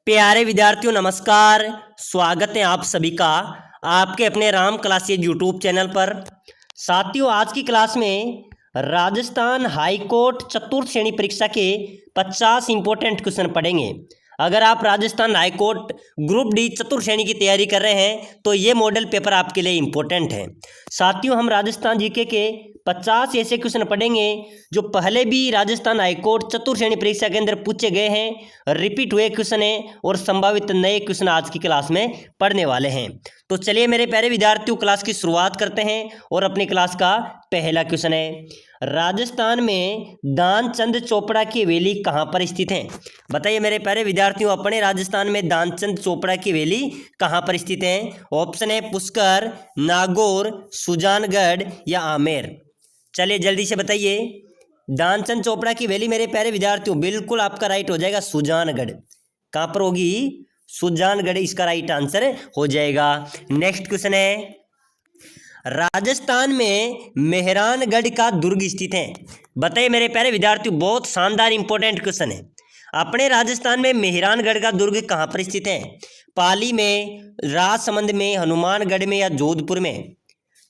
प्यारे विद्यार्थियों नमस्कार। स्वागत है आप सभी का आपके अपने राम क्लासेज यूट्यूब चैनल पर। साथियों, आज की क्लास में राजस्थान हाई कोर्ट चतुर्थ श्रेणी परीक्षा के 50 इंपॉर्टेंट क्वेश्चन पढ़ेंगे। अगर आप Rajasthan high court group D चतुर्थ श्रेणी की तैयारी कर रहे हैं तो ये मॉडल पेपर आपके लिए इंपॉर्टेंट है। साथियों, हम राजस्थान जीके के 50 ऐसे क्वेश्चन पढ़ेंगे जो पहले भी राजस्थान हाईकोर्ट चतुर्थ श्रेणी परीक्षा के अंदर पूछे गए हैं, रिपीट हुए क्वेश्चन हैं और संभावित नए क्वेश्चन आज की क्लास में पढ़ने वाले हैं। तो चलिए मेरे प्यारे विद्यार्थियों, क्लास की शुरुआत करते हैं और अपनी क्लास का पहला क्वेश्चन है, राजस्थान में दानचंद चोपड़ा की हवेली कहाँ पर स्थित है? बताइए मेरे प्यारे विद्यार्थियों, अपने राजस्थान में दानचंद चोपड़ा की हवेली कहाँ पर स्थित है? ऑप्शन है पुष्कर, नागौर, सुजानगढ़ या आमेर। चलिए जल्दी से बताइए। दानचंद चोपड़ा की हवेली मेरे प्यारे विद्यार्थियों बिल्कुल आपका राइट हो जाएगा सुजानगढ़। कहाँ पर होगी? सुजानगढ़ इसका राइट आंसर हो जाएगा। नेक्स्ट क्वेश्चन है, राजस्थान में मेहरानगढ़ का दुर्ग स्थित है। बताइए मेरे प्यारे विद्यार्थियों, बहुत शानदार इंपॉर्टेंट क्वेश्चन है। अपने राजस्थान में मेहरानगढ़ का दुर्ग कहाँ पर स्थित है? पाली में, राजसमंद में, हनुमानगढ़ में या जोधपुर में?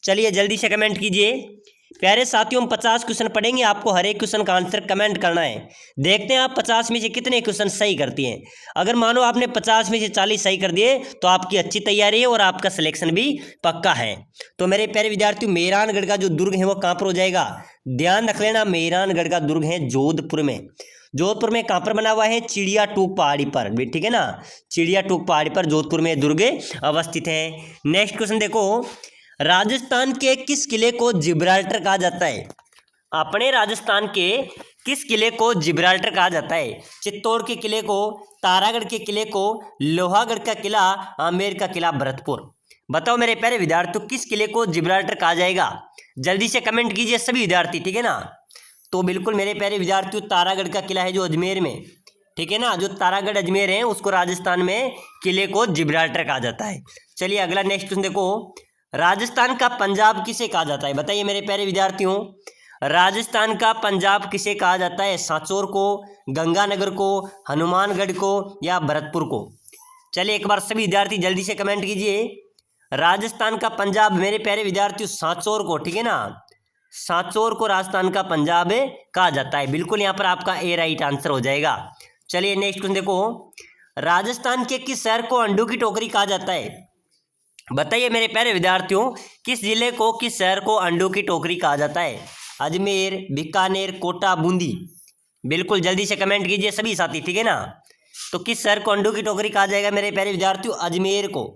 चलिए जल्दी से कमेंट कीजिए। प्यारे साथियों, हम 50 क्वेश्चन पढ़ेंगे, आपको हर एक क्वेश्चन का आंसर कमेंट करना है। देखते हैं आप 50 में से कितने क्वेश्चन सही करती हैं। अगर मानो आपने 50 में से 40 सही कर दिए तो आपकी अच्छी तैयारी है और आपका सिलेक्शन भी पक्का है। तो मेरे प्यारे विद्यार्थियों, मेहरानगढ़ का जो दुर्ग है वो कहाँ पर हो जाएगा? ध्यान रख लेना, मेहरानगढ़ का दुर्ग है जोधपुर में। जोधपुर में कहाँ पर बना हुआ है? चिड़िया टूक पहाड़ी पर, ठीक है ना। चिड़िया टूक पहाड़ी पर जोधपुर में दुर्ग अवस्थित है। नेक्स्ट क्वेश्चन देखो, राजस्थान के किस किले को जिब्राल्टर कहा जाता है? अपने राजस्थान के किस किले को जिब्राल्टर कहा जाता है? चित्तौड़ के किले को, तारागढ़ के किले को, लोहागढ़ का किला, आमेर का किला, भरतपुर। बताओ मेरे प्यारे विद्यार्थियों, किस किले को जिब्राल्टर कहा जाएगा? जल्दी से कमेंट कीजिए सभी विद्यार्थी, ठीक है ना। तो बिल्कुल मेरे प्यारे विद्यार्थियों, तारागढ़ का किला है जो अजमेर में, ठीक है ना। जो तारागढ़ अजमेर है उसको राजस्थान में किले को जिब्राल्टर कहा जाता है। चलिए अगला नेक्स्ट क्वेश्चन देखो, राजस्थान का पंजाब किसे कहा जाता है? बताइए मेरे प्यारे विद्यार्थियों, राजस्थान का पंजाब किसे कहा जाता है? सांचौर को, गंगानगर को, हनुमानगढ़ को या भरतपुर को? चलिए एक बार सभी विद्यार्थी जल्दी से कमेंट कीजिए। राजस्थान का पंजाब मेरे प्यारे विद्यार्थियों सांचौर को, ठीक है ना। सांचौर को राजस्थान का पंजाब कहा जाता है। बिल्कुल यहाँ पर आपका ए राइट आंसर हो जाएगा। चलिए नेक्स्ट क्वेश्चन देखो, राजस्थान के किस शहर को अंडों की टोकरी कहा जाता है? बताइए मेरे प्यारे विद्यार्थियों, किस जिले को, किस शहर को अंडों की टोकरी कहा जाता है? अजमेर, बीकानेर, कोटा, बूंदी? बिल्कुल जल्दी से कमेंट कीजिए सभी साथी, ठीक है ना। तो किस शहर को अंडों की टोकरी कहा जाएगा मेरे प्यारे विद्यार्थियों? अजमेर को।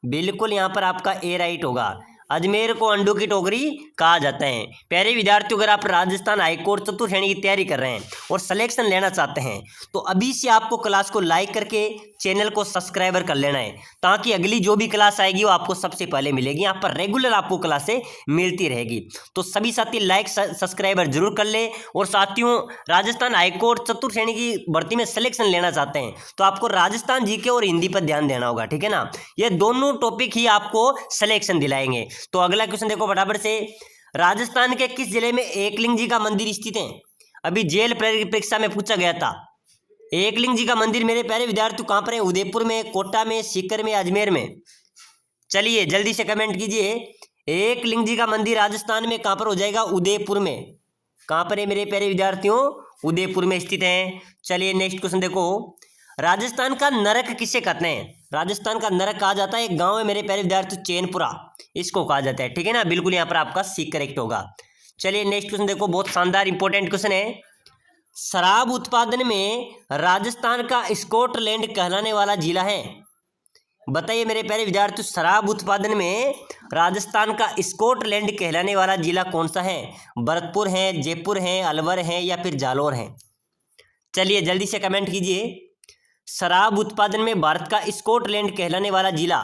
बिल्कुल यहाँ पर आपका ए राइट होगा, अजमेर को अंडों की टोकरी कहा जाता है। प्यारे विद्यार्थियों, अगर आप राजस्थान हाईकोर्ट चतुर्थ श्रेणी की तैयारी कर रहे हैं और सिलेक्शन लेना चाहते हैं तो अभी से आपको क्लास को लाइक करके चैनल को सब्सक्राइबर कर लेना है, ताकि अगली जो भी क्लास आएगी वो आपको सबसे पहले मिलेगी। यहाँ पर रेगुलर आपको क्लासें मिलती रहेगी। तो सभी साथी लाइक सब्सक्राइबर जरूर कर ले। और साथियों, राजस्थान हाईकोर्ट चतुर्थ श्रेणी की भर्ती में सिलेक्शन लेना चाहते हैं तो आपको राजस्थान जीके और हिंदी पर ध्यान देना होगा, ठीक है ना। ये दोनों टॉपिक ही आपको सिलेक्शन दिलाएंगे। तो अगला क्वेश्चन देखो फटाफट से, राजस्थान के किस जिले में एकलिंग जी का मंदिर स्थित है? अभी जेल परीक्षा में पूछा गया था। एकलिंग जी का मंदिर मेरे प्यारे विद्यार्थियों कहां पर है? उदयपुर में, कोटा में, सीकर में, अजमेर में? चलिए जल्दी से कमेंट कीजिए। एकलिंग जी का मंदिर राजस्थान में कहां पर हो जाएगा? उदयपुर में। कहां पर है मेरे प्यारे विद्यार्थियों? उदयपुर में स्थित है। चलिए नेक्स्ट क्वेश्चन देखो, राजस्थान का नरक किसे कहते हैं? राजस्थान का नरक कहा जाता है एक गांव है मेरे प्यारे विद्यार्थियों, चैनपुरा, इसको कहा जाता है, ठीक है ना। बिल्कुल यहाँ पर आपका सी करेक्ट होगा। चलिए नेक्स्ट क्वेश्चन देखो, बहुत शानदार इंपॉर्टेंट क्वेश्चन है, शराब उत्पादन में राजस्थान का स्कॉटलैंड कहलाने वाला जिला है? बताइए मेरे प्यारे विद्यार्थियों, शराब उत्पादन में राजस्थान का स्कॉटलैंड कहलाने वाला जिला कौन सा है? भरतपुर है, जयपुर है, अलवर है या फिर जालौर है? चलिए जल्दी से कमेंट कीजिए। शराब उत्पादन में भारत का स्कॉटलैंड कहलाने वाला जिला,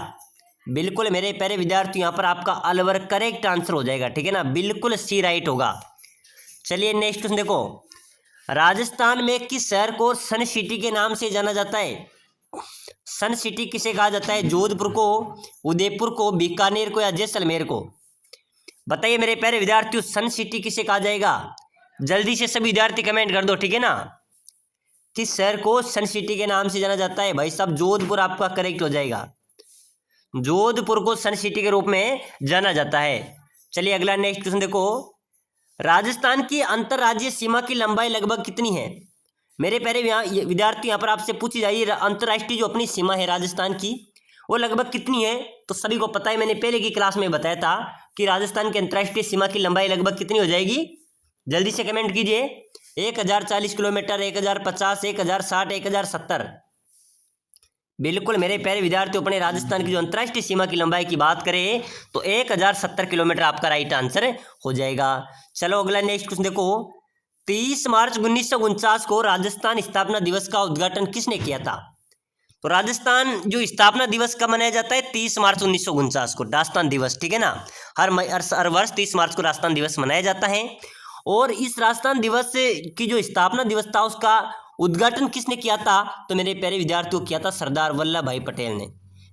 बिल्कुल मेरे प्यारे विद्यार्थी यहाँ पर आपका अलवर करेक्ट आंसर हो जाएगा, ठीक है ना। बिल्कुल सी राइट होगा। चलिए नेक्स्ट क्वेश्चन देखो, राजस्थान में किस शहर को सन सिटी के नाम से जाना जाता है? सन सिटी किसे कहा जाता है? जोधपुर को, उदयपुर को, बीकानेर को या जैसलमेर को? बताइए मेरे प्यारे विद्यार्थियों, सन सिटी किसे कहा जाएगा? जल्दी से सभी विद्यार्थी कमेंट कर दो, ठीक है ना। किस शहर को सन सिटी के नाम से जाना जाता है? भाई साहब जोधपुर आपका करेक्ट हो जाएगा। जोधपुर को सन सिटी के रूप में जाना जाता है। चलिए अगला नेक्स्ट क्वेश्चन देखो, राजस्थान की अंतर्राज्यीय सीमा की लंबाई लगभग कितनी है? मेरे प्यारे विद्यार्थी यहाँ पर आपसे पूछी जाइए अंतर्राष्ट्रीय जो अपनी सीमा है राजस्थान की वो लगभग कितनी है? तो सभी को पता है, मैंने पहले की क्लास में बताया था कि राजस्थान की अंतर्राष्ट्रीय सीमा की लंबाई लगभग कितनी हो जाएगी। जल्दी से कमेंट कीजिए। 1040 किलोमीटर, 1050, 1060, 1070। बिल्कुल मेरे प्यारे विद्यार्थियों, अपने राजस्थान की जो अंतर्राष्ट्रीय सीमा की लंबाई की बात करें तो 1070 किलोमीटर आपका राइट आंसर हो जाएगा। चलो अगला नेक्स्ट क्वेश्चन देखो, 30 मार्च 1949 को राजस्थान स्थापना दिवस का उद्घाटन किसने किया था? तो राजस्थान जो स्थापना दिवस कब मनाया जाता है? 30 मार्च 1949 को राजस्थान दिवस, ठीक है ना। हर वर्ष 30 मार्च को राजस्थान दिवस मनाया जाता है। और इस राजस्थान दिवस की जो स्थापना दिवस था उसका उद्घाटन किसने किया था? तो मेरे प्यारे विद्यार्थियों किया था सरदार वल्लभ भाई पटेल ने।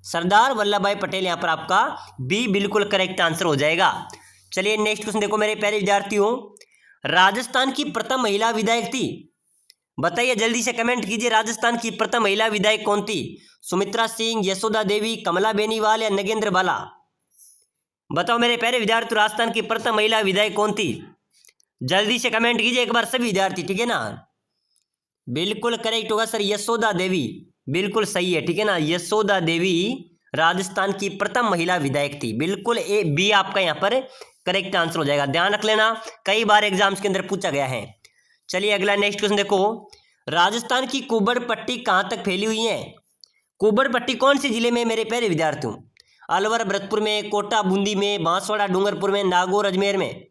सरदार वल्लभ भाई पटेल, यहाँ पर आपका बी बिल्कुल करेक्ट आंसर हो जाएगा। चलिए नेक्स्ट क्वेश्चन देखो मेरे प्यारे विद्यार्थियों, राजस्थान की प्रथम महिला विधायक थी, बताइए जल्दी से कमेंट कीजिए, राजस्थान की प्रथम महिला विधायक कौन थी? सुमित्रा सिंह, यशोदा देवी, कमला बेनीवाल या नगेंद्र बाला? बताओ मेरे प्यारे विद्यार्थी, राजस्थान की प्रथम महिला विधायक कौन थी? जल्दी से कमेंट कीजिए एक बार सभी विद्यार्थी, ठीक है ना। बिल्कुल करेक्ट होगा सर, यशोदा देवी, बिल्कुल सही है, ठीक है ना। यशोदा देवी राजस्थान की प्रथम महिला विधायक थी। बिल्कुल ए बी आपका यहाँ पर करेक्ट आंसर हो जाएगा, ध्यान रख लेना, कई बार एग्जाम्स के अंदर पूछा गया है। चलिए अगला नेक्स्ट क्वेश्चन देखो, राजस्थान की कुब्बड़ पट्टी कहाँ तक फैली हुई है? कुब्बड़ पट्टी कौन से जिले में मेरे प्यारे विद्यार्थियों? अलवर भरतपुर में, कोटा बूंदी में, बांसवाड़ा डूंगरपुर में, नागौर अजमेर में?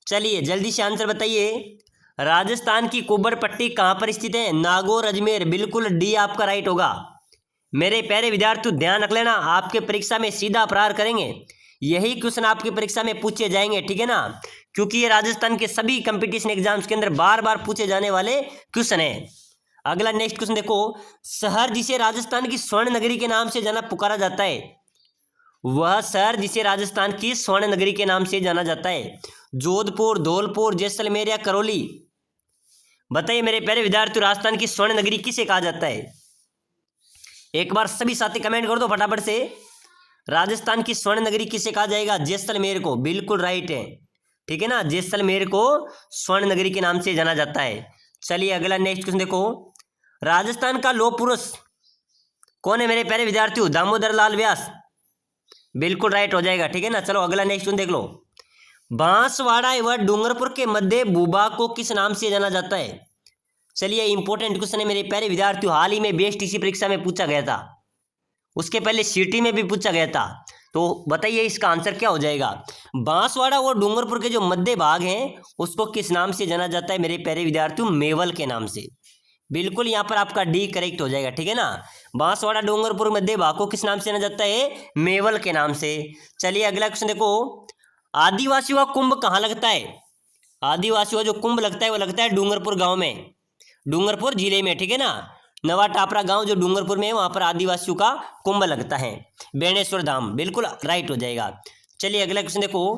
चलिए जल्दी से आंसर बताइए, राजस्थान की कुब्बड़ पट्टी कहाँ पर स्थित है? नागौर अजमेर, बिल्कुल डी आपका राइट होगा। मेरे प्यारे विद्यार्थियों ध्यान रख लेना, आपके परीक्षा में सीधा प्रहार करेंगे, यही क्वेश्चन आपकी परीक्षा में पूछे जाएंगे, ठीक है ना, क्योंकि ये राजस्थान के सभी कंपटीशन एग्जाम्स के अंदर बार बार पूछे जाने वाले क्वेश्चन है। अगला नेक्स्ट क्वेश्चन देखो, शहर जिसे राजस्थान की स्वर्ण नगरी के नाम से जाना पुकारा जाता है, वह शहर जिसे राजस्थान की स्वर्ण नगरी के नाम से जाना जाता है, जोधपुर, धौलपुर, जैसलमेर या करौली? बताइए मेरे प्यारे विद्यार्थियों, राजस्थान की स्वर्ण नगरी किसे कहा जाता है? एक बार सभी साथी कमेंट कर दो फटाफट से, राजस्थान की स्वर्ण नगरी किसे कहा जाएगा? जैसलमेर को, बिल्कुल राइट है, ठीक है ना, जैसलमेर को स्वर्ण नगरी के नाम से जाना जाता है। चलिए अगला नेक्स्ट क्वेश्चन देखो, राजस्थान का लौह पुरुष कौन है मेरे प्यारे विद्यार्थियों? दामोदर लाल व्यास, बिल्कुल राइट हो जाएगा, ठीक है ना। चलो अगला नेक्स्ट क्वेश्चन देख लो, बांसवाड़ा एवं डूंगरपुर के मध्य भूभाग को किस नाम से जाना जाता है? चलिए इंपॉर्टेंट क्वेश्चन है मेरे प्यारे विद्यार्थियों, हाल ही में बीएसटीसी परीक्षा में पूछा गया था, उसके पहले सीटी में भी पूछा गया था, तो बताइए इसका आंसर क्या हो जाएगा? बांसवाड़ा और डूंगरपुर के जो मध्य भाग हैं उसको किस नाम से जाना जाता है मेरे प्यारे विद्यार्थियों? मेवल के नाम से। बिल्कुल यहाँ पर आपका डी करेक्ट हो जाएगा, ठीक है ना। बांसवाड़ा डूंगरपुर मध्य भाग को किस नाम से जाना जाता है? मेवल के नाम से। चलिए अगला क्वेश्चन देखो, आदिवासियों का कुंभ कहाँ लगता है? आदिवासियों का जो कुंभ लगता है वो लगता है डूंगरपुर गाँव में, डूंगरपुर जिले में, ठीक है ना। नवा टापरा गांव जो डूंगरपुर में है वहां पर आदिवासियों का कुंभ लगता है, बेणेश्वर धाम, बिल्कुल राइट हो जाएगा। चलिए अगला क्वेश्चन देखो,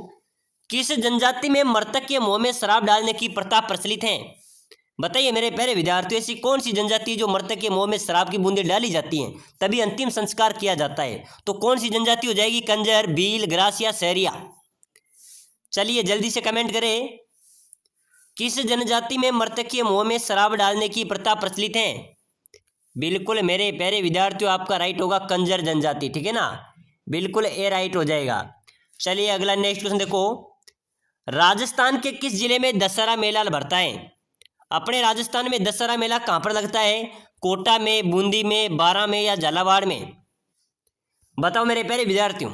किस जनजाति में मृतक के मुंह में शराब डालने की प्रथा प्रचलित है? बताइए मेरे प्यारे विद्यार्थियों, ऐसी कौन सी जनजाति जो मृतक के मुंह में शराब की बूंदें डाली जाती हैं तभी अंतिम संस्कार किया जाता है? तो कौन सी जनजाति हो जाएगी? कंजर, भील, ग्रासिया, सहरिया? चलिए जल्दी से कमेंट करें, किस जनजाति में मृतक के मुंह में शराब डालने की प्रथा प्रचलित है? बिल्कुल मेरे प्यारे विद्यार्थियों आपका राइट होगा कंजर जनजाति, ठीक है ना, बिल्कुल ए राइट हो जाएगा। चलिए अगला नेक्स्ट क्वेश्चन देखो, राजस्थान के किस जिले में दशहरा मेला भरता है? अपने राजस्थान में दशहरा मेला कहाँ पर लगता है? कोटा में, बूंदी में, बारां में या झालावाड़ में? बताओ मेरे प्यारे विद्यार्थियों,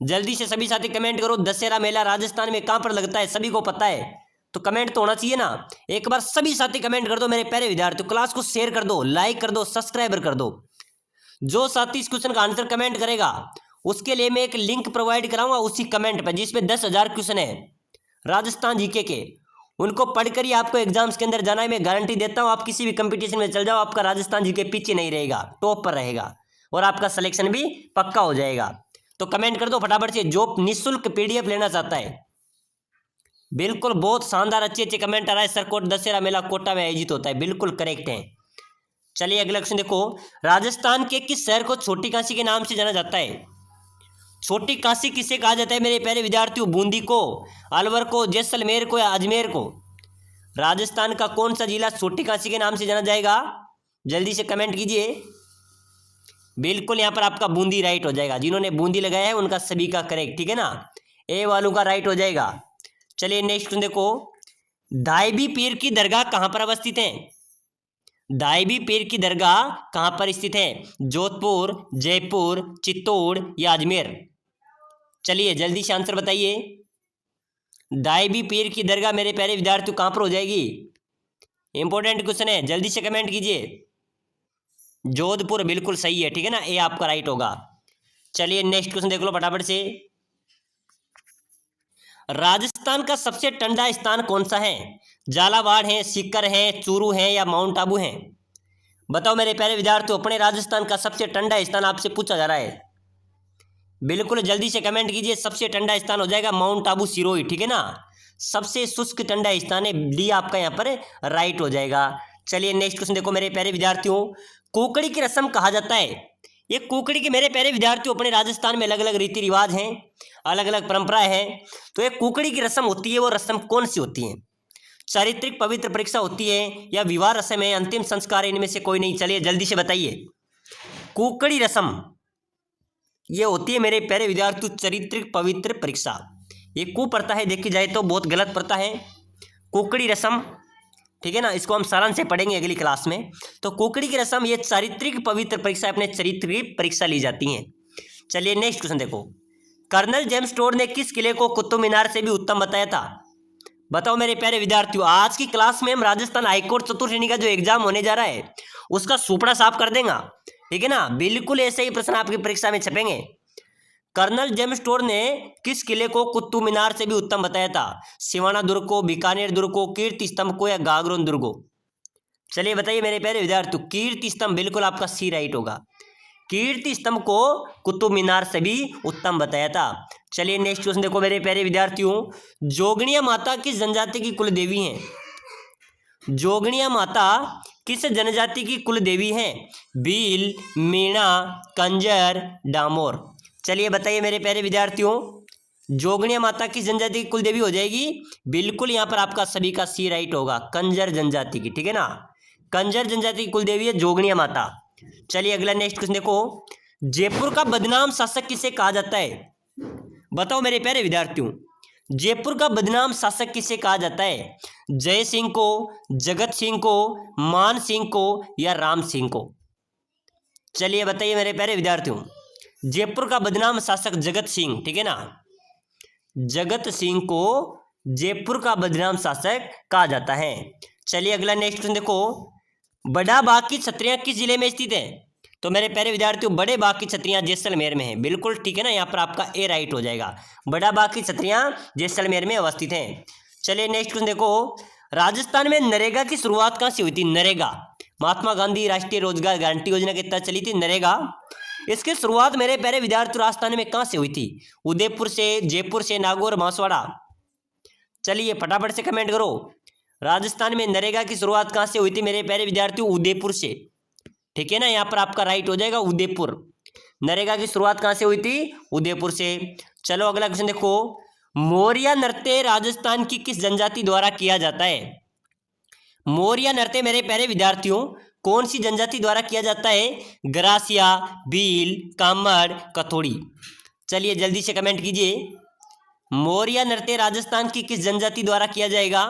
जल्दी से सभी साथी कमेंट करो, दशहरा मेला राजस्थान में कहाँ पर लगता है? सभी को पता है तो कमेंट तो होना चाहिए ना। एक बार सभी साथी कमेंट कर दो मेरे प्यारे विद्यार्थियों, क्लास को शेयर कर दो, लाइक कर दो, सब्सक्राइबर कर दो। जो साथी इस क्वेश्चन का आंसर कमेंट करेगा उसके लिए मैं एक लिंक प्रोवाइड कराऊंगा उसी कमेंट पर, जिसमें 10,000 क्वेश्चन है राजस्थान जीके के, उनको पढ़कर ही आपको एग्जाम्स के अंदर जाना है। मैं गारंटी देता हूँ, आप किसी भी कंपटीशन में चल जाओ, आपका राजस्थान जीके पीछे नहीं रहेगा, टॉप पर रहेगा और आपका सिलेक्शन भी पक्का हो जाएगा। तो कमेंट कर दो फटाफट से, जो निःशुल्क PDF लेना चाहता है बिल्कुल, बहुत शानदार, अच्छे अच्छे कमेंट आ रहा है। सर कोट दशहरा मेला कोटा में आयोजित होता है, बिल्कुल करेक्ट है। चलिए अगला क्वेश्चन देखो, राजस्थान के किस शहर को छोटी काशी के नाम से जाना जाता है? छोटी काशी किसे कहा जाता है मेरे प्यारे विद्यार्थियों? बूंदी को, अलवर को, जैसलमेर को या अजमेर को? राजस्थान का कौन सा जिला छोटी काशी के नाम से जाना जाएगा? जल्दी से कमेंट कीजिए। बिल्कुल यहाँ पर आपका बूंदी राइट हो जाएगा। जिन्होंने बूंदी लगाया है उनका सभी का करेक्ट, ठीक है ना, ए वालों का राइट हो जाएगा। चलिए नेक्स्ट देखो, धायबी पीर की दरगाह कहाँ पर अवस्थित है? धायबी पीर की दरगाह कहाँ पर स्थित है? जोधपुर, जयपुर, चित्तौड़ या अजमेर? चलिए जल्दी से आंसर बताइए। धायबी पीर की दरगाह मेरे प्यारे विद्यार्थियों कहाँ पर हो जाएगी? इंपॉर्टेंट क्वेश्चन है, जल्दी से कमेंट कीजिए। जोधपुर बिल्कुल सही है, ठीक है ना, ये आपका राइट होगा। चलिए नेक्स्ट क्वेश्चन देख लो फटाफट से। राजस्थान का सबसे ठंडा स्थान कौन सा है? झालावाड़ है, सीकर है, चूरू है या माउंट आबू है? बताओ मेरे प्यारे विद्यार्थियों, अपने राजस्थान का सबसे ठंडा स्थान आपसे पूछा जा रहा है। बिल्कुल जल्दी से कमेंट कीजिए। सबसे ठंडा स्थान हो जाएगा माउंट आबू सिरोही, ठीक है ना, सबसे शुष्क ठंडा स्थान है, डी आपका यहाँ पर राइट हो जाएगा। चलिए नेक्स्ट क्वेश्चन देखो मेरे प्यारे विद्यार्थियों, कुकड़ी की रस्म कहा जाता है। ये कुकड़ी के मेरे प्यारे विद्यार्थियों अपने राजस्थान में अलग अलग रीति रिवाज हैं, अलग अलग परंपराएं हैं। तो ये कुकड़ी की रस्म होती है, वो रस्म कौन सी होती है? चारित्रिक पवित्र परीक्षा होती है या विवाह रस्म है, अंतिम संस्कार है, इनमें से कोई नहीं? चलिए जल्दी से बताइए। कुकड़ी रस्म ये होती है मेरे प्यारे विद्यार्थियों चारित्रिक पवित्र परीक्षा। ये कुप्रथा है, देखी जाए तो बहुत गलत प्रथा है कुकड़ी रस्म, ठीक है ना, इसको हम सारांश से पढ़ेंगे अगली क्लास में। तो कुकड़ी की रस्म ये चारित्रिक पवित्र परीक्षा, अपने चरित्र की परीक्षा ली जाती है। चलिए नेक्स्ट क्वेश्चन देखो, कर्नल जेम्स टोड ने किस किले को कुतुब मीनार से भी उत्तम बताया था? बताओ मेरे प्यारे विद्यार्थियों, आज की क्लास में हम राजस्थान हाईकोर्ट चतुर्थ श्रेणी का जो एग्जाम होने जा रहा है उसका सुपड़ा साफ कर देगा, ठीक है ना, बिल्कुल ऐसे ही प्रश्न आपकी परीक्षा में छपेंगे। कर्नल जेम्स टोड ने किस किले को कुतुब मीनार से भी उत्तम बताया था? सिवाना दुर्ग को, बीकानेर दुर्ग को, कीर्ति स्तंभ को या गागरोन दुर्ग को? चलिए बताइए मेरे प्यारे विद्यार्थियों। कीर्ति स्तंभ बिल्कुल आपका सी राइट होगा। कीर्ति स्तंभ को कुतुब मीनार से भी उत्तम बताया था। चलिए नेक्स्ट क्वेश्चन देखो मेरे प्यारे विद्यार्थियों, जोगनिया माता किस जनजाति की कुल देवी हैं? जोगनिया माता किस जनजाति की कुल देवी हैं? भील, मीणा, कंजर, डामोर? चलिए बताइए मेरे प्यारे विद्यार्थियों, जोगनिया माता किस जनजाति की कुल देवी हो जाएगी? बिल्कुल यहाँ पर आपका सभी का सी राइट होगा, कंजर जनजाति की, ठीक है ना, कंजर जनजाति की कुल देवी है जोगनिया माता। चलिए अगला नेक्स्ट क्वेश्चन देखो, जयपुर का बदनाम शासक किसे कहा जाता है? बताओ मेरे प्यारे विद्यार्थियों, जयपुर का बदनाम शासक किसे कहा जाता है? जय सिंह को, जगत सिंह को, मान सिंह को या राम सिंह को? चलिए बताइए मेरे प्यारे विद्यार्थियों, जयपुर का बदनाम शासक जगत सिंह, ठीक है ना, जगत सिंह को जयपुर का बदनाम शासक कहा जाता है। चलिए अगला नेक्स्ट क्वेश्चन देखो, बड़ा बाग की छतरियां किस जिले में स्थित है? तो मेरे प्यारे विद्यार्थियों, बड़े बाग की छतरियां जैसलमेर में है, बिल्कुल ठीक है ना, यहाँ पर आपका ए राइट हो जाएगा। बड़ा बाग की छतरियां जैसलमेर में अवस्थित हैं। चलिए नेक्स्ट क्वेश्चन देखो, राजस्थान में नरेगा की शुरुआत कहाँ से हुई थी? नरेगा महात्मा गांधी राष्ट्रीय रोजगार गारंटी योजना के तहत चली थी नरेगा। इसकी शुरुआत मेरे प्यारे विद्यार्थियों राजस्थान में कहाँ से हुई थी? उदयपुर से, जयपुर से, नागौर, बांसवाड़ा? चलिए फटाफट से कमेंट करो, राजस्थान में नरेगा की शुरुआत कहाँ से हुई थी मेरे प्यारे विद्यार्थियों? उदयपुर से, ठीक है ना, यहाँ पर आपका राइट हो जाएगा उदयपुर। नरेगा की शुरुआत कहाँ से हुई थी? उदयपुर से। चलो अगला क्वेश्चन देखो, मौर्य नृत्य राजस्थान की किस जनजाति द्वारा किया जाता है? मौर्य नृत्य मेरे प्यारे विद्यार्थियों कौन सी जनजाति द्वारा किया जाता है? गरासिया, भील, कामड़, कथोड़ी? चलिए जल्दी से कमेंट कीजिए, मौर्य नृत्य राजस्थान की किस जनजाति द्वारा किया जाएगा?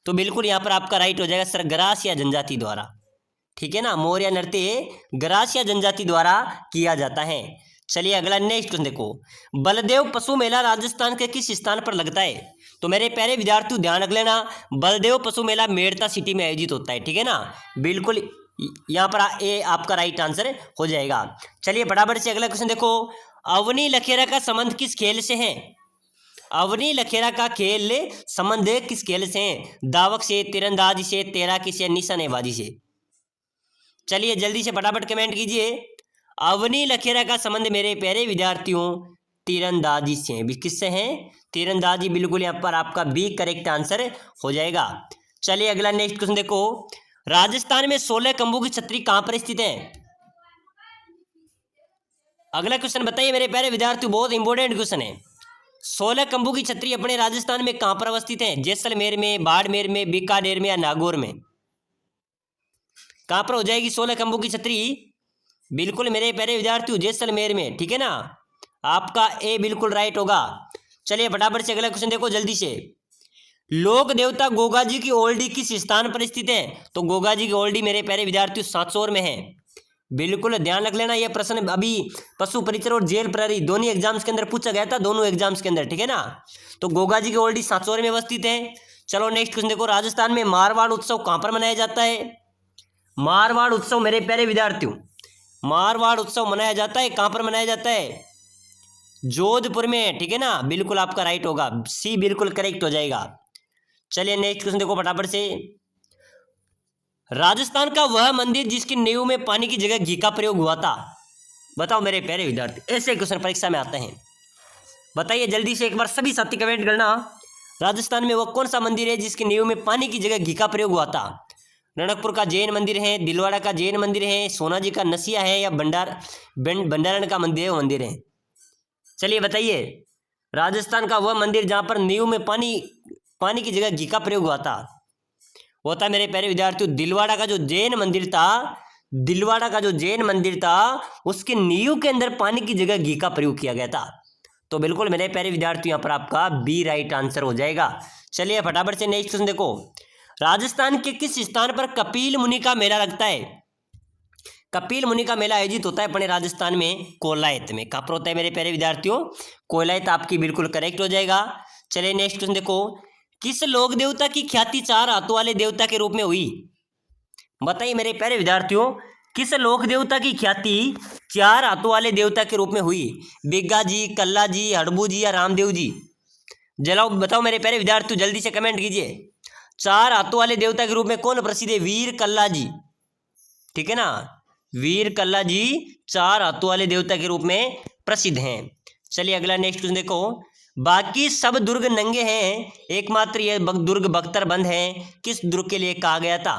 तो बिल्कुल यहाँ पर आपका राइट हो जाएगा सर, गरासिया जनजाति द्वारा, ठीक है ना, मौर्य नृत्य गरासिया जनजाति द्वारा किया जाता है। चलिए अगला नेक्स्ट क्वेश्चन देखो, बलदेव पशु मेला राजस्थान के किस स्थान पर लगता है? तो मेरे प्यारे विद्यार्थियों ध्यान रख लेना, बलदेव पशु मेला मेड़ता सिटी में आयोजित होता है, ठीक है ना, बिल्कुल यहाँ पर ए आपका राइट आंसर हो जाएगा। चलिए फटाफट से अगला क्वेश्चन देखो, अवनी लखेरा का संबंध किस खेल से है? अवनी लखेरा का खेल संबंध किस खेल से है? दावक से, तीरंदाजी से, तैराकी से, निशानेबाजी से? चलिए जल्दी से फटाफट कमेंट कीजिए, अवनी लखेरा का संबंध मेरे प्यारे विद्यार्थियों तीरंदाजी से हैं। किससे हैं? तीरंदाजी। बिल्कुल यहाँ पर आपका बी करेक्ट आंसर हो जाएगा। चलिए अगला नेक्स्ट क्वेश्चन देखो, राजस्थान में 16 खंभों की छतरी कहाँ पर स्थित है? अगला क्वेश्चन बताइए मेरे प्यारे विद्यार्थियों, बहुत इंपॉर्टेंट क्वेश्चन है। 16 खंभों की छतरी अपने राजस्थान में कहाँ पर अवस्थित है? जैसलमेर में, बाड़मेर में, बीकानेर में या नागौर में? कहाँ पर हो जाएगी 16 खंभों की छतरी? बिल्कुल मेरे प्यारे विद्यार्थियों जैसलमेर में, ठीक है ना, आपका ए बिल्कुल राइट होगा। चलिए फटाफट से अगला क्वेश्चन देखो जल्दी से, लोक देवता गोगा जी की ओल्डी किस स्थान पर स्थित है? तो गोगा जी की ओल्डी मेरे प्यारे विद्यार्थियों सांचौर में है। बिल्कुल ध्यान रख लेना, यह प्रश्न अभी पशु परिचर और जेल प्रहरी दोनों एग्जाम्स के अंदर पूछा गया था, दोनों एग्जाम्स के अंदर, ठीक है ना। तो गोगा जी की ओल्डी सांचौर में अवस्थित है। चलो नेक्स्ट क्वेश्चन देखो, राजस्थान में मारवाड़ उत्सव कहाँ पर मनाया जाता है? मारवाड़ उत्सव मेरे प्यारे विद्यार्थियों, मारवाड़ उत्सव मनाया जाता है, कहाँ पर मनाया जाता है? जोधपुर में, ठीक है ना, बिल्कुल आपका राइट होगा, सी बिल्कुल करेक्ट हो जाएगा। चलिए नेक्स्ट क्वेश्चन देखो फटाफट से, राजस्थान का वह मंदिर जिसकी नींव में पानी की जगह घी का प्रयोग हुआ था? बताओ मेरे प्यारे विद्यार्थी, ऐसे क्वेश्चन परीक्षा में आते हैं, बताइए जल्दी से एक बार सभी साथी कमेंट करना। राजस्थान में वो कौन सा मंदिर है जिसकी नींव में पानी की जगह घी का प्रयोग हुआ था? रणकपुर का जैन मंदिर है, दिलवाड़ा का जैन मंदिर है, सोनाजी का नसिया है या भंडारण का मंदिर है, वो मंदिर है? चलिए बताइए, राजस्थान का वह मंदिर जहां पर नींव में पानी की जगह घी का प्रयोग हुआ था, वो था मेरे प्यारे विद्यार्थियों दिलवाड़ा का जो जैन मंदिर था, दिलवाड़ा का जो जैन मंदिर था उसके नींव के अंदर पानी की जगह घी का प्रयोग किया गया था। तो बिल्कुल मेरे प्यारे विद्यार्थियों यहाँ पर आपका बी राइट आंसर हो जाएगा। चलिए फटाफट से नेक्स्ट क्वेश्चन देखो, राजस्थान के किस स्थान पर कपिल मुनि का मेला लगता है? कपिल मुनि का मेला आयोजित होता है अपने राजस्थान में कोलायत में। कहाँ पर होता है मेरे प्यारे विद्यार्थियों? कोलायत आपकी बिल्कुल करेक्ट हो जाएगा। चलिए नेक्स्ट क्वेश्चन देखो, किस लोक देवता की ख्याति 4 हाथों वाले देवता के रूप में हुई? बताइए मेरे प्यारे विद्यार्थियों, किस लोक देवता की ख्याति 4 हाथों वाले देवता के रूप में हुई? बिग्गा जी, कल्ला जी, हड़बू जी या रामदेव जी? जलाओ बताओ मेरे प्यारे विद्यार्थियों, जल्दी से कमेंट कीजिए। 4 हाथों वाले देवता के रूप में कौन प्रसिद्ध है? वीर कल्ला जी, ठीक है ना, वीर कल्ला जी 4 हाथों वाले देवता के रूप में प्रसिद्ध हैं। चलिए अगला नेक्स्ट क्वेश्चन देखो, बाकी सब दुर्ग नंगे हैं, एकमात्र यह दुर्ग बख्तर बंद है, किस दुर्ग के लिए कहा गया था?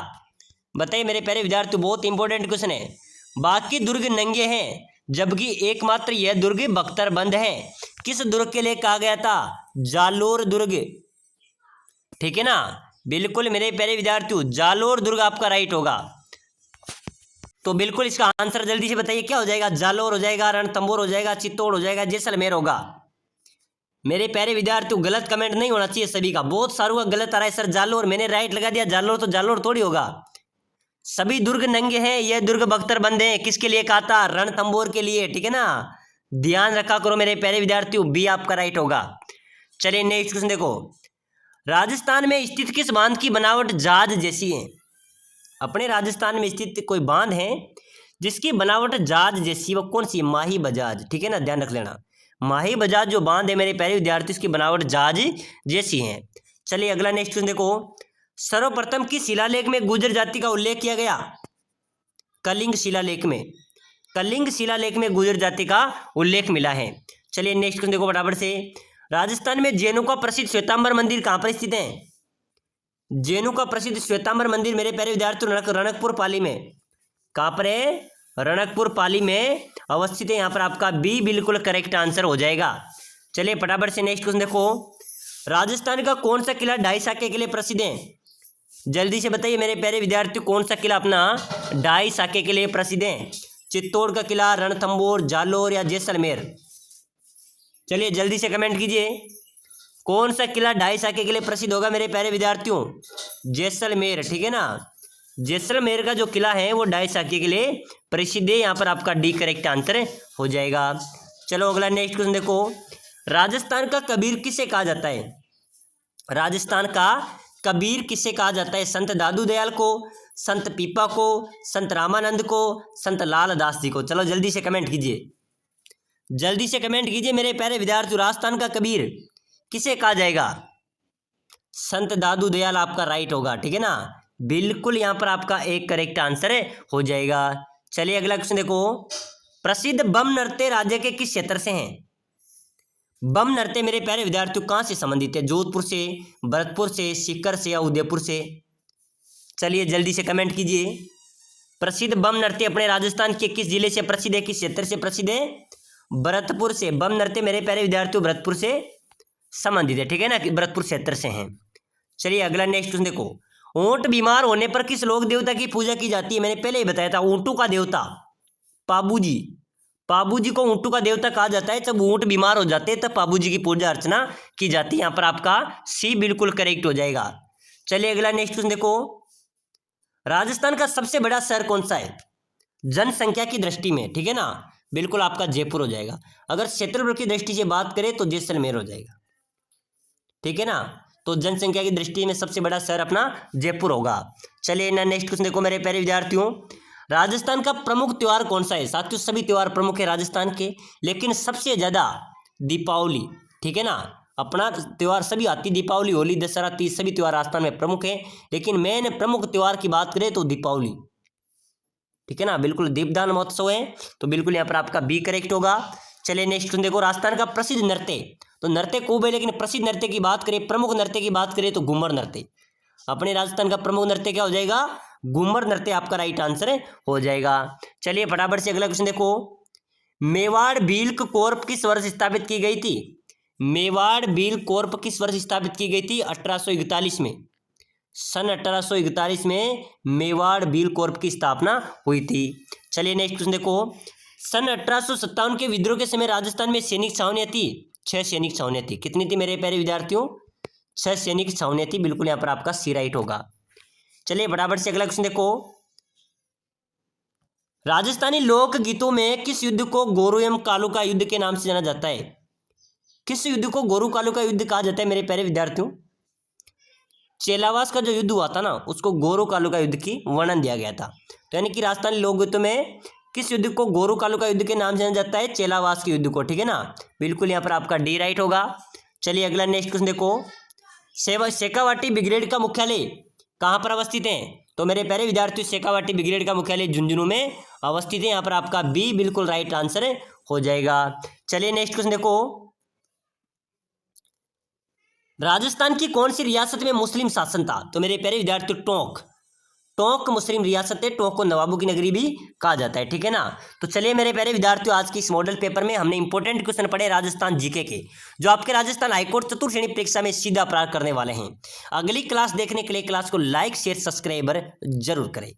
बताइए मेरे प्यारे विद्यार्थियों, बहुत इंपॉर्टेंट क्वेश्चन है। बाकी दुर्ग नंगे हैं जबकि एकमात्र यह दुर्ग बख्तर बंद है, किस दुर्ग के लिए कहा गया था? जालोर दुर्ग, ठीक है ना, बिल्कुल मेरे प्यारे विद्यार्थियों जालोर दुर्ग आपका राइट होगा। तो बिल्कुल इसका आंसर जल्दी से बताइए क्या हो जाएगा? जालोर हो जाएगा, रणथंभौर हो जाएगा, चित्तौड़ हो जाएगा, जैसलमेर होगा? मेरे प्यारे विद्यार्थियों गलत कमेंट नहीं होना चाहिए सभी का, बहुत सारों का गलत आ रहा है सर जालोर, मैंने राइट लगा दिया जालोर, तो जालोर थोड़ी होगा। सभी दुर्ग नंगे हैं, यह दुर्ग बख्तर बंद है, किसके लिए कहा था? रणथंभौर के लिए, ठीक है ना, ध्यान रखा करो मेरे प्यारे विद्यार्थियों, बी आपका राइट होगा। चलिए नेक्स्ट क्वेश्चन देखो, राजस्थान में स्थित किस बांध की बनावट जहाज जैसी है? अपने राजस्थान में स्थित कोई बांध है जिसकी बनावट जहाज जैसी, वो कौन सी है? माही बजाज, ठीक है ना, ध्यान रख लेना, माही बजाज जो बांध है मेरे प्यारे विद्यार्थी इसकी बनावट जहाज जैसी है। चलिए अगला नेक्स्ट क्वेश्चन देखो, सर्वप्रथम किस शिलालेख में गुर्जर जाति का उल्लेख किया गया? कलिंग शिलालेख में, कलिंग शिलालेख में गुर्जर जाति का उल्लेख मिला है। चलिए नेक्स्ट क्वेश्चन देखो फटाफट से, राजस्थान में जैनों का प्रसिद्ध श्वेतांबर मंदिर कहाँ पर स्थित है? जैनों का प्रसिद्ध श्वेतांबर मंदिर मेरे प्यारे विद्यार्थियों रणकपुर पाली में। कहाँ पर है? रणकपुर पाली में अवस्थित है, यहाँ पर आपका बी बिल्कुल करेक्ट आंसर हो जाएगा। चलिए फटाफट से नेक्स्ट क्वेश्चन देखो, राजस्थान का कौन सा किला ढाई साके के लिए प्रसिद्ध है? जल्दी से बताइए मेरे प्यारे विद्यार्थियों, कौन सा किला अपना ढाई साके के लिए प्रसिद्ध है? चित्तौड़ का किला, रणथंभौर, जालोर या जैसलमेर? चलिए जल्दी से कमेंट कीजिए, कौन सा किला ढाई साके के लिए प्रसिद्ध होगा मेरे प्यारे विद्यार्थियों? जैसलमेर, ठीक है ना, जैसलमेर का जो किला है वो ढाई साके के लिए प्रसिद्ध है, यहाँ पर आपका डी करेक्ट आंसर हो जाएगा। चलो अगला नेक्स्ट क्वेश्चन देखो, राजस्थान का कबीर किसे कहा जाता है? राजस्थान का कबीर किसे कहा जाता है? संत दादू दयाल को, संत पीपा को, संत रामानंद को, संत लाल दास जी को? चलो जल्दी से कमेंट कीजिए, जल्दी से कमेंट कीजिए मेरे प्यारे विद्यार्थियों, राजस्थान का कबीर किसे कहा जाएगा? संत दादू दयाल आपका राइट होगा, ठीक है ना, बिल्कुल यहाँ पर आपका एक करेक्ट आंसर हो जाएगा। चलिए अगला क्वेश्चन देखो, प्रसिद्ध बम नृत्य राज्य के किस क्षेत्र से हैं? बम नृत्य मेरे प्यारे विद्यार्थियों कहाँ से संबंधित है? जोधपुर से, भरतपुर से, सीकर से या उदयपुर से? चलिए जल्दी से कमेंट कीजिए। प्रसिद्ध बम नृत्य अपने राजस्थान के किस जिले से प्रसिद्ध है, किस क्षेत्र से प्रसिद्ध है? भरतपुर से। बम नृत्य मेरे प्यारे विद्यार्थियों भरतपुर से संबंधित है, ठीक है ना, कि भरतपुर क्षेत्र से हैं। चलिए अगला नेक्स्ट क्वेश्चन देखो। ऊंट बीमार होने पर किस लोक देवता की पूजा की जाती है? मैंने पहले ही बताया था, ऊंटों का देवता पाबूजी। पाबूजी को ऊंटों का देवता कहा जाता है। जब ऊंट बीमार हो जाते हैं तब पाबूजी की पूजा अर्चना की जाती है। यहाँ पर आपका सी बिल्कुल करेक्ट हो जाएगा। चलिए अगला नेक्स्ट क्वेश्चन देखो। राजस्थान का सबसे बड़ा शहर कौन सा है जनसंख्या की दृष्टि में? ठीक है ना, बिल्कुल आपका जयपुर हो जाएगा। अगर क्षेत्रफल की दृष्टि से बात करें तो जैसलमेर हो जाएगा, ठीक है ना। तो जनसंख्या की दृष्टि में सबसे बड़ा शहर अपना जयपुर होगा। चलिए ना नेक्स्ट क्वेश्चन देखो मेरे प्यारे विद्यार्थियों। राजस्थान का प्रमुख त्योहार कौन सा है? साथियों सभी त्योहार प्रमुख है राजस्थान के, लेकिन सबसे ज्यादा दीपावली, ठीक है ना। अपना त्योहार सभी आती, दीपावली, होली, दशहरा, तीज, सभी त्योहार राजस्थान में प्रमुख है, लेकिन मेन प्रमुख त्योहार की बात करें तो दीपावली, ठीक है ना। बिल्कुल दीपदान महोत्सव है, तो बिल्कुल यहाँ पर आपका बी करेक्ट होगा। चलिए नेक्स्ट देखो। राजस्थान का प्रसिद्ध नृत्य, तो नृत्य खूब है, लेकिन प्रसिद्ध नृत्य की बात करें, प्रमुख नृत्य की बात करें तो घूमर नृत्य। अपने राजस्थान का प्रमुख नृत्य क्या हो जाएगा? घूमर नृत्य आपका राइट आंसर हो जाएगा। चलिए फटाफट से अगला क्वेश्चन देखो। मेवाड़ बिल्क कॉर्प किस वर्ष स्थापित की गई थी? मेवाड़ बिल्क कॉर्प किस वर्ष स्थापित की गई थी? 1841 में। सन 1841 में मेवाड़ बिल्क कॉर्प की स्थापना हुई थी। चलिए नेक्स्ट क्वेश्चन देखो। सन 1857 के विद्रोह के समय राजस्थान में सैनिक छावनियां थी? 6 सैनिक छावनियां थी। कितनी थी मेरे प्यारे विद्यार्थियों? 6 सैनिक छावनियां थी। बिल्कुल यहाँ पर आपका सी राइट होगा। चलिए फटाफट से अगला क्वेश्चन देखो। राजस्थानी लोक गीतों में किस युद्ध को गोरू एवं कालू का युद्ध के नाम से जाना जाता है? किस युद्ध को गोरू कालू का युद्ध कहा जाता है मेरे प्यारे विद्यार्थियों? चेलावास का जो युद्ध हुआ था ना, उसको गोरू कालू का युद्ध की वर्णन दिया गया था। तो यानी कि राजस्थानी लोक गीतों में किस युद्ध को गोरू कालू का युद्ध के नाम से जाना जाता है? चेलावास के युद्ध को, ठीक है ना। बिल्कुल यहाँ पर आपका डी राइट होगा। चलिए अगला नेक्स्ट क्वेश्चन देखो। शेखावाटी ब्रिगेड का मुख्यालय कहाँ पर अवस्थित है? तो मेरे प्यारे विद्यार्थियों शेखावाटी ब्रिगेड का मुख्यालय झुंझुनू में अवस्थित है। यहाँ पर आपका बी बिल्कुल राइट आंसर हो जाएगा। चलिए नेक्स्ट क्वेश्चन देखो। राजस्थान की कौन सी रियासत में मुस्लिम शासन था? तो मेरे प्यारे विद्यार्थियों टोंक, टोंक मुस्लिम रियासत है। टोंक को नवाबों की नगरी भी कहा जाता है, ठीक है ना। तो चलिए मेरे प्यारे विद्यार्थियों आज की इस मॉडल पेपर में हमने इंपॉर्टेंट क्वेश्चन पढ़े राजस्थान जीके के, जो आपके राजस्थान हाईकोर्ट चतुर्थ श्रेणी परीक्षा में सीधा अपराध करने वाले हैं। अगली क्लास देखने के लिए क्लास को लाइक शेयर सब्सक्राइबर जरूर करें।